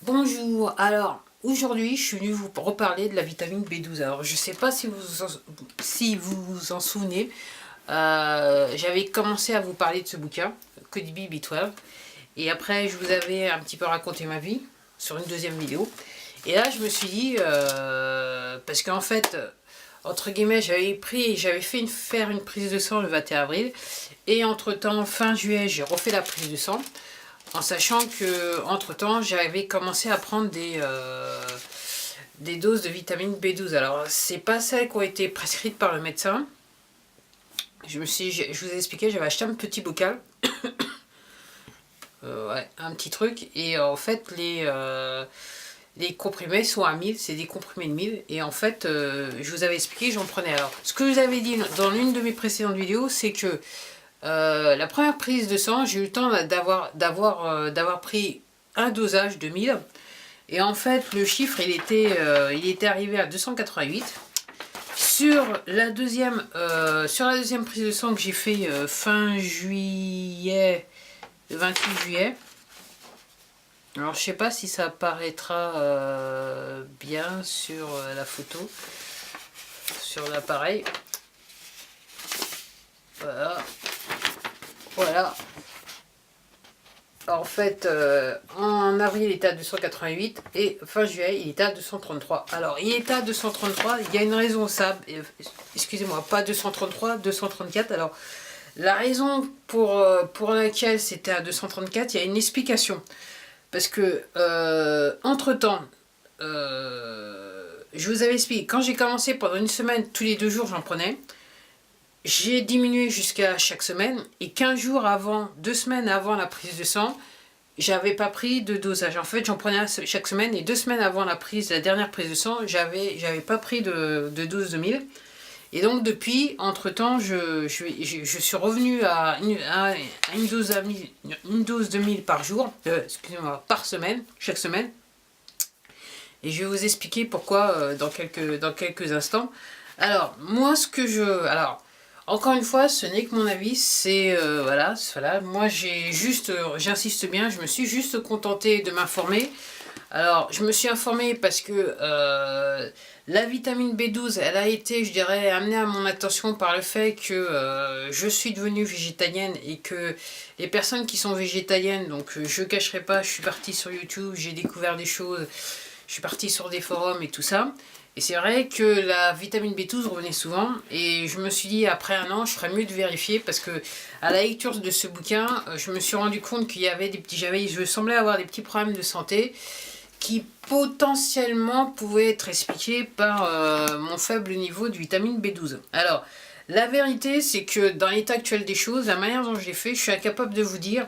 Bonjour, alors aujourd'hui je suis venue vous reparler de la vitamine B12. Alors je sais pas si vous en souvenez, j'avais commencé à vous parler de ce bouquin, Code B12, et après je vous avais un petit peu raconté ma vie sur une deuxième vidéo. Et là je me suis dit, parce qu'en fait, entre guillemets, j'avais fait faire une prise de sang le 21 avril, et entre temps, fin juillet, j'ai refait la prise de sang. En sachant que entre temps j'avais commencé à prendre des doses de vitamine B12. Alors c'est pas celles qui ont été prescrites par le médecin. Je vous ai expliqué, j'avais acheté un petit bocal, ouais, un petit truc, et en fait les comprimés sont à 1000, c'est des comprimés de 1000, et en fait je vous avais expliqué, j'en prenais. Alors ce que je vous avais dit dans l'une de mes précédentes vidéos, c'est que la première prise de sang, j'ai eu le temps d'avoir pris un dosage de 1000. Et en fait, le chiffre, il était arrivé à 288. Sur la deuxième prise de sang que j'ai fait fin juillet, le 28 juillet. Alors, je sais pas si ça apparaîtra bien sur la photo, sur l'appareil. Voilà. Voilà. En fait, en avril, il était à 288 et fin juillet, il était à 233. Alors, il était à 233, il y a une raison, ça. Excusez-moi, pas 233, 234. Alors, la raison pour laquelle c'était à 234, il y a une explication. Parce que, entre-temps, je vous avais expliqué, quand j'ai commencé pendant une semaine, tous les 2 jours, j'en prenais. J'ai diminué jusqu'à chaque semaine, et 15 jours avant, 2 semaines avant la prise de sang, j'avais pas pris de dosage. En fait, j'en prenais chaque semaine, et 2 semaines avant la dernière prise de sang, j'avais pas pris de dose de 1000. Et donc depuis, entre temps, je suis revenu à une dose de 1000 par jour, excusez-moi, par semaine, chaque semaine. Et je vais vous expliquer pourquoi dans quelques instants. Alors, moi, alors, encore une fois, ce n'est que mon avis, c'est voilà, moi j'insiste bien, je me suis juste contentée de m'informer. Alors, je me suis informée parce que la vitamine B12, elle a été, je dirais, amenée à mon attention par le fait que je suis devenue végétalienne, et que les personnes qui sont végétaliennes, donc je cacherai pas, je suis partie sur YouTube, j'ai découvert des choses, je suis partie sur des forums et tout ça. Et c'est vrai que la vitamine B12 revenait souvent, et je me suis dit, après un an, je ferais mieux de vérifier, parce que à la lecture de ce bouquin, je me suis rendu compte qu'il y avait je semblais avoir des petits problèmes de santé qui potentiellement pouvaient être expliqués par mon faible niveau de vitamine B12. Alors, la vérité, c'est que dans l'état actuel des choses, la manière dont je l'ai fait, je suis incapable de vous dire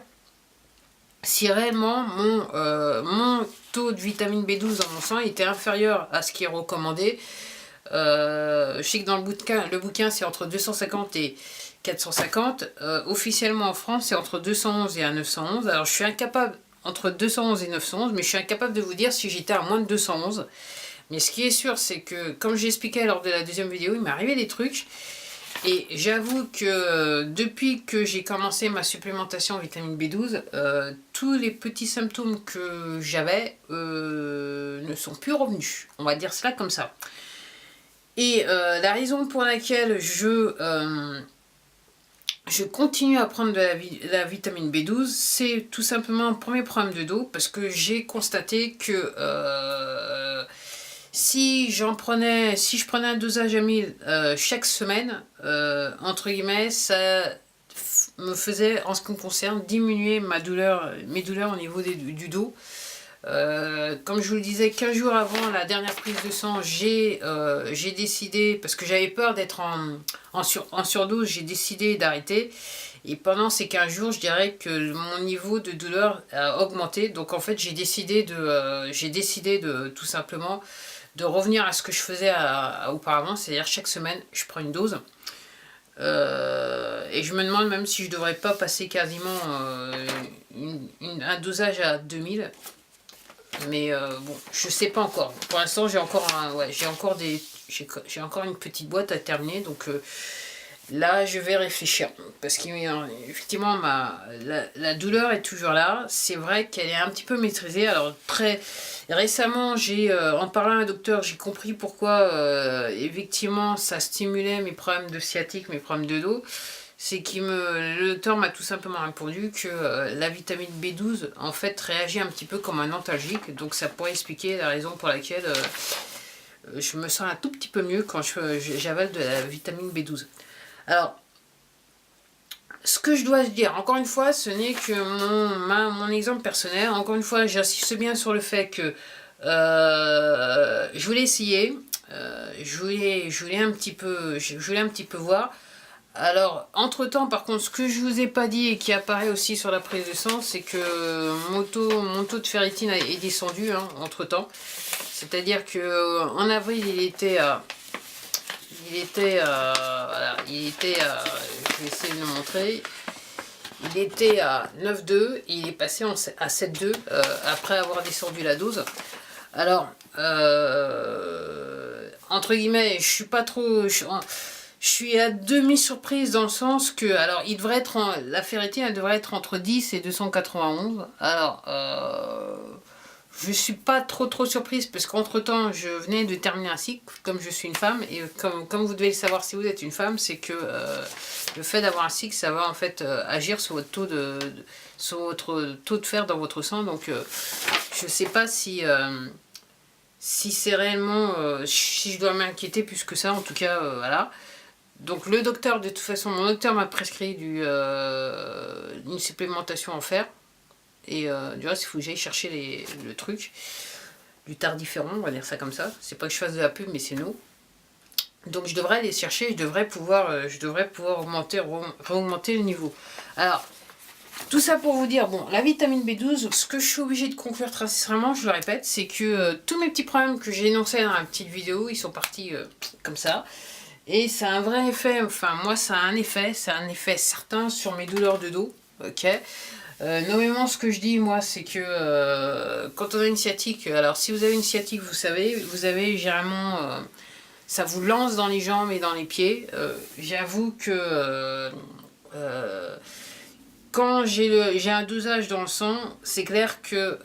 si réellement mon taux de vitamine B12 dans mon sang était inférieur à ce qui est recommandé. Je sais que dans le bouquin c'est entre 250 et 450. Officiellement en France, c'est entre 211 et 911. Alors je suis incapable, entre 211 et 911, mais je suis incapable de vous dire si j'étais à moins de 211. Mais ce qui est sûr, c'est que, comme j'expliquais lors de la deuxième vidéo, il m'est arrivé des trucs. Et j'avoue que depuis que j'ai commencé ma supplémentation en vitamine B12, tous les petits symptômes que j'avais ne sont plus revenus. On va dire cela comme ça. Et la raison pour laquelle je continue à prendre de la vitamine B12, c'est tout simplement un premier problème de dos, parce que j'ai constaté que si je prenais un dosage à 1000 chaque semaine, entre guillemets, ça me faisait, en ce qui me concerne, diminuer mes douleurs au niveau du dos. Comme je vous le disais, 15 jours avant la dernière prise de sang, j'ai décidé, parce que j'avais peur d'être en surdose, j'ai décidé d'arrêter. Et pendant ces 15 jours, je dirais que mon niveau de douleur a augmenté. Donc en fait, j'ai décidé de tout simplement de revenir à ce que je faisais auparavant, c'est-à-dire chaque semaine, je prends une dose. Et je me demande même si je devrais pas passer quasiment un dosage à 2000. Mais bon, je sais pas encore. Pour l'instant, j'ai encore une petite boîte à terminer, donc là je vais réfléchir. Parce qu'effectivement, la douleur est toujours là. C'est vrai qu'elle est un petit peu maîtrisée. Alors très récemment, en parlant à un docteur, j'ai compris pourquoi effectivement ça stimulait mes problèmes de sciatique, mes problèmes de dos. C'est le docteur m'a tout simplement répondu que la vitamine B12 en fait réagit un petit peu comme un antalgique, donc ça pourrait expliquer la raison pour laquelle je me sens un tout petit peu mieux quand j'avale de la vitamine B12. Alors, ce que je dois dire, encore une fois, ce n'est que mon exemple personnel. Encore une fois, j'insiste bien sur le fait que je voulais essayer, je voulais un petit peu voir. Alors, entre-temps, par contre, ce que je vous ai pas dit et qui apparaît aussi sur la prise de sang, c'est que mon taux de ferritine est descendu, hein, entre-temps. C'est-à-dire que en avril, voilà, je vais essayer de le montrer. Il était à 9,2, il est passé à 7,2 après avoir descendu la dose. Alors, entre guillemets, je suis pas trop... Je suis à demi surprise dans le sens que, alors, la ferritine, elle devrait être entre 10 et 291. Alors, je suis pas trop surprise parce qu'entre temps, je venais de terminer un cycle, comme je suis une femme, et comme vous devez le savoir si vous êtes une femme, c'est que le fait d'avoir un cycle, ça va en fait agir sur votre taux de fer dans votre sang. Donc, je sais pas si c'est réellement, si je dois m'inquiéter plus que ça, en tout cas, voilà. Donc le docteur, de toute façon, mon docteur m'a prescrit une supplémentation en fer. Et du reste, il faut que j'aille chercher le truc. Du tardiféron, on va dire ça comme ça. C'est pas que je fasse de la pub, mais c'est nous. Donc je devrais aller chercher, je devrais pouvoir augmenter le niveau. Alors, tout ça pour vous dire, bon, la vitamine B12, ce que je suis obligée de conclure très sincèrement, je le répète, c'est que tous mes petits problèmes que j'ai énoncés dans la petite vidéo, ils sont partis comme ça. Et ça a un vrai effet, enfin moi ça a un effet certain sur mes douleurs de dos, ok. Nommément ce que je dis moi c'est que quand on a une sciatique, alors si vous avez une sciatique vous avez généralement, ça vous lance dans les jambes et dans les pieds. J'avoue que quand j'ai un dosage dans le sang, c'est clair que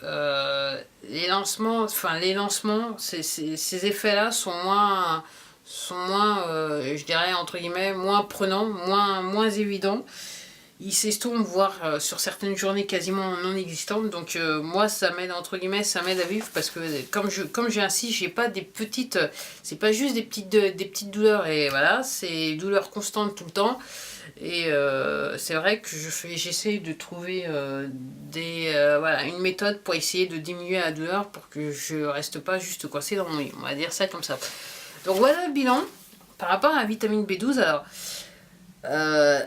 les lancements, ces effets-là sont moins, je dirais entre guillemets, moins prenants, moins évidents. Ils s'estompent, voire sur certaines journées quasiment non existantes. Donc moi, ça m'aide entre guillemets, ça m'aide à vivre parce que comme j'ai un cycle, j'ai pas des petites, c'est pas juste des petites douleurs et voilà, c'est douleurs constantes tout le temps. Et c'est vrai que j'essaie de trouver voilà, une méthode pour essayer de diminuer la douleur pour que je reste pas juste coincé dans mon lit. On va dire ça comme ça. Donc voilà le bilan par rapport à la vitamine B12. Alors,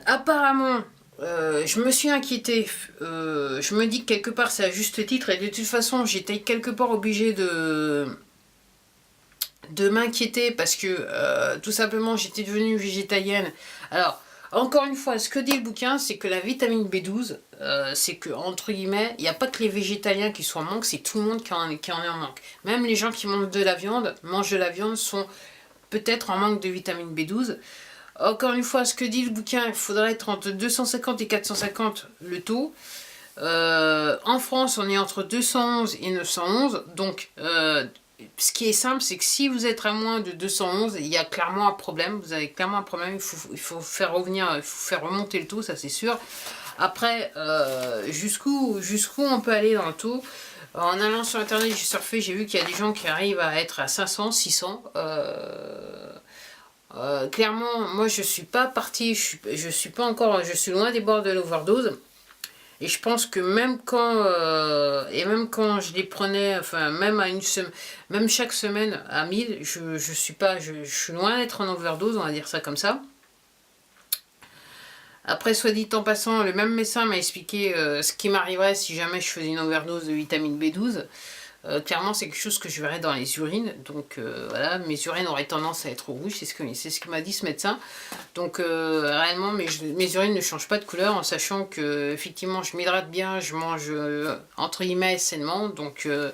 apparemment, je me suis inquiétée. Je me dis que quelque part c'est à juste titre et de toute façon j'étais quelque part obligée de m'inquiéter parce que tout simplement j'étais devenue végétalienne. Alors, encore une fois, ce que dit le bouquin, c'est que la vitamine B12, c'est que, entre guillemets, il n'y a pas que les végétaliens qui sont en manque, c'est tout le monde qui en est en manque. Même les gens qui mangent de la viande, sont peut-être en manque de vitamine B12. Encore une fois, ce que dit le bouquin, il faudrait être entre 250 et 450 le taux. En France, on est entre 211 et 911, donc... ce qui est simple, c'est que si vous êtes à moins de 211, il y a clairement un problème. Vous avez clairement un problème. Il faut faire remonter le taux, ça c'est sûr. Après, jusqu'où on peut aller dans le taux. En allant sur internet, j'ai surfé, j'ai vu qu'il y a des gens qui arrivent à être à 500, 600. Clairement, moi je suis pas partie, je suis pas encore, je suis loin des bords de l'overdose. Et je pense que même quand je les prenais, enfin même même chaque semaine à 1000, je suis loin d'être en overdose, on va dire ça comme ça. Après, soit dit en passant, le même médecin m'a expliqué ce qui m'arriverait si jamais je faisais une overdose de vitamine B12. Clairement, c'est quelque chose que je verrais dans les urines. Donc voilà, mes urines auraient tendance à être rouges, c'est ce que m'a dit ce médecin. Donc réellement, mes urines ne changent pas de couleur en sachant que effectivement, je m'hydrate bien, je mange entre guillemets sainement. Donc je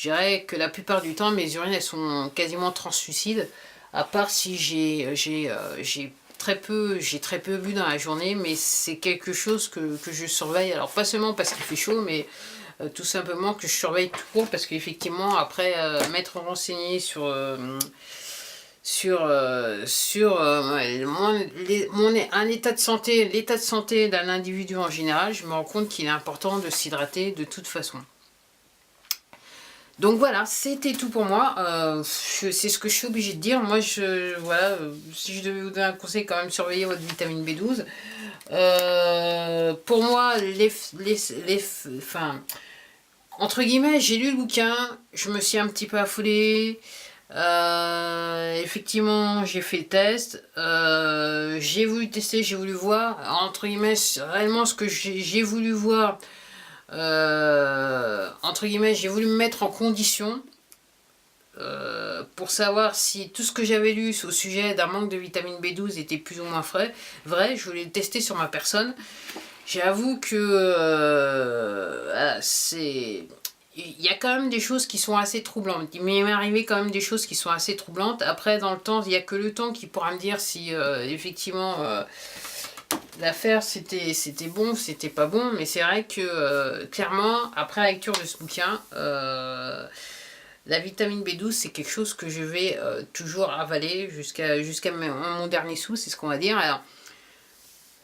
dirais que la plupart du temps, mes urines elles sont quasiment translucides, à part si j'ai j'ai très peu bu dans la journée, mais c'est quelque chose que je surveille. Alors pas seulement parce qu'il fait chaud, mais tout simplement que je surveille tout court, parce qu'effectivement après m'être renseigné sur un état de santé, l'état de santé d'un individu en général, je me rends compte qu'il est important de s'hydrater de toute façon. Donc voilà, c'était tout pour moi. C'est ce que je suis obligée de dire. Moi, voilà, si je devais vous donner un conseil, quand même surveiller votre vitamine B12. Pour moi, enfin, entre guillemets, j'ai lu le bouquin, je me suis un petit peu affolée. Effectivement, j'ai fait le test. J'ai voulu tester, j'ai voulu voir. Entre guillemets, réellement, ce que j'ai voulu voir. Entre guillemets, j'ai voulu me mettre en condition pour savoir si tout ce que j'avais lu au sujet d'un manque de vitamine B12 était plus ou moins vrai. Je voulais le tester sur ma personne. J'avoue que il y a quand même des choses qui sont assez troublantes. Il m'est arrivé quand même des choses qui sont assez troublantes. Après, dans le temps, il n'y a que le temps qui pourra me dire si effectivement l'affaire c'était bon, c'était pas bon. Mais c'est vrai que clairement, après la lecture de ce bouquin, la vitamine B12 c'est quelque chose que je vais toujours avaler jusqu'à mon dernier sou, c'est ce qu'on va dire. Alors,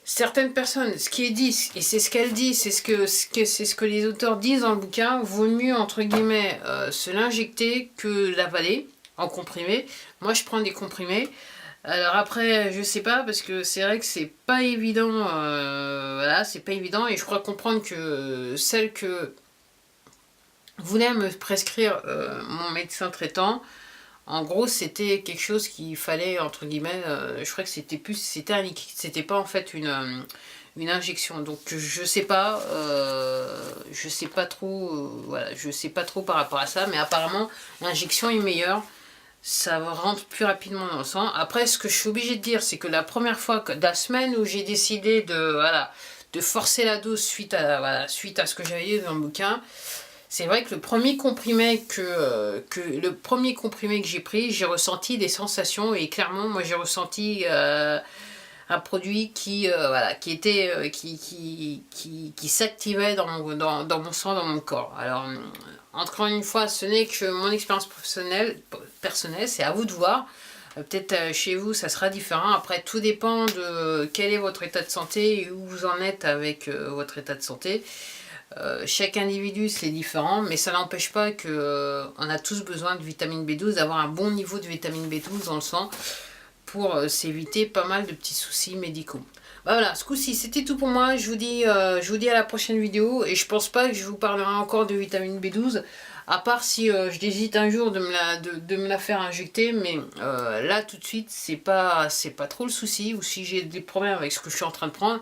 certaines personnes, ce qui est dit, et c'est ce qu'elle dit, c'est ce que les auteurs disent dans le bouquin, vaut mieux, entre guillemets, se l'injecter que l'avaler en comprimé. Moi, je prends des comprimés. Alors après, je sais pas, parce que c'est vrai que c'est pas évident, voilà, c'est pas évident, et je crois comprendre que celle que voulait me prescrire mon médecin traitant, en gros, c'était quelque chose qu'il fallait, entre guillemets, je crois que c'était un liquide, c'était pas en fait une injection. Donc je sais pas trop, voilà, je sais pas trop par rapport à ça, mais apparemment l'injection est meilleure, ça rentre plus rapidement dans le sang. Après, ce que je suis obligée de dire, c'est que la première fois, la semaine où j'ai décidé de forcer la dose suite à ce que j'avais lu dans le bouquin, c'est vrai que le premier comprimé que j'ai pris, j'ai ressenti des sensations, et clairement, moi j'ai ressenti un produit qui s'activait dans mon sang, dans mon corps. Alors, encore une fois, ce n'est que mon expérience personnelle, c'est à vous de voir. Peut-être chez vous, ça sera différent. Après, tout dépend de quel est votre état de santé et où vous en êtes avec votre état de santé. Chaque individu c'est différent, mais ça n'empêche pas que on a tous besoin de vitamine B12, d'avoir un bon niveau de vitamine B12 dans le sang pour s'éviter pas mal de petits soucis médicaux. Bah voilà, ce coup-ci c'était tout pour moi. Je vous dis à la prochaine vidéo, et je pense pas que je vous parlerai encore de vitamine B12, à part si je hésite un jour de me la faire injecter, mais là tout de suite c'est pas trop le souci, ou si j'ai des problèmes avec ce que je suis en train de prendre,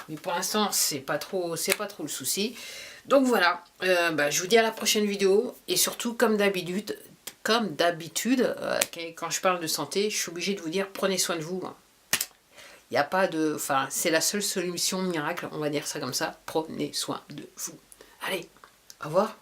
mais pour l'instant c'est pas trop le souci. Donc voilà, je vous dis à la prochaine vidéo, et surtout comme d'habitude, quand je parle de santé, je suis obligée de vous dire, prenez soin de vous. Il n'y a pas de... Enfin, c'est la seule solution miracle, on va dire ça comme ça. Prenez soin de vous. Allez, au revoir.